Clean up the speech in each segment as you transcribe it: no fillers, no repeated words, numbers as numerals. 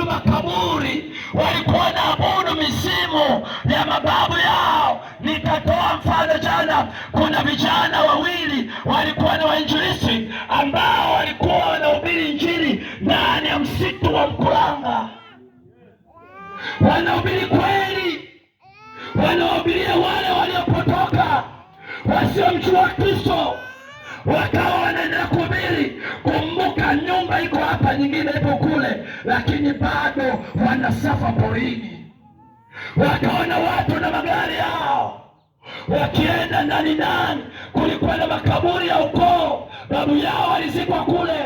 wanaabudu makaburi, walikuwa wanaabudu misimu ya mababu yao. Nikatoa mfano jana, kuna vijana wawili walikuwa na wainjilisti ambao walikuwa wanahubiri injili ndani ya msitu wa Mkuranga. Wanahubiri kweli, wanahubiria wale waliopotoka wasiomjua Kristo, wakawa wanaendelea kuhubiri. Kumbuka, nyumba iko hapa, nyingine ipo kule, lakini bado wanasafa porini. Wakaona watu na magari yao wakienda ndani. Kulikuwa na makaburi ya ukoo, babu yao walizikwa kule.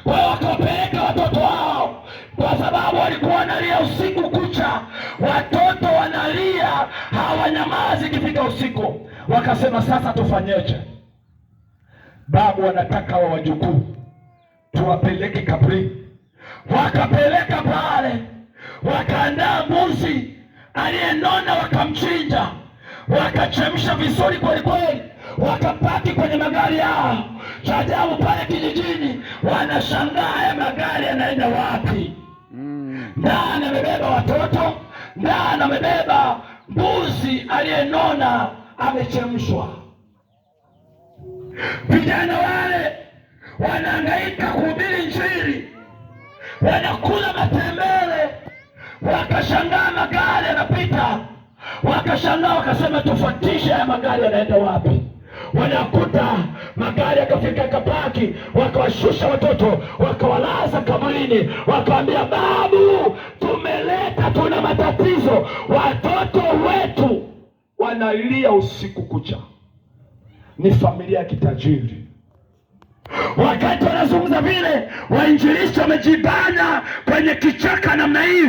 Kwa hiyo wakawapeleka watoto wao, kwa sababu walikuwa wanalia usiku kucha. Watoto wanalia, hawanyamazi ikifika usiku. Wakasema, sasa tufanyeje? Babu wanataka wa wajukuu tuwapeleke kabrini. Wakapeleka pale, wakaandaa mbuzi aliyenona, wakamchinja, wakachemsha vizuri kweli kweli, wakapaki kwenye magari yao. Cha ajabu, pale kijijini wanashangaa, ya magari yanaenda wapi? Ndani amebeba watoto, ndani amebeba mbuzi aliyenona amechemshwa. Vijana wale wanahangaika kuhubiri injili, wanakula matembele. Wakashangaa magari yanapita, wakashangaa, wakasema, tufuatishe ya magari yanaenda wapi? Wanakuta magari yakafika, yakapaki, wakawashusha watoto, wakawalaza kaburini, wakawaambia, babu, tumeleta, tuna matatizo, watoto wetu wanalia usiku kucha. Ni familia ya kitajiri. Wakati wanazungumza vile, wainjilisti wamejibana kwenye kichaka namna hii.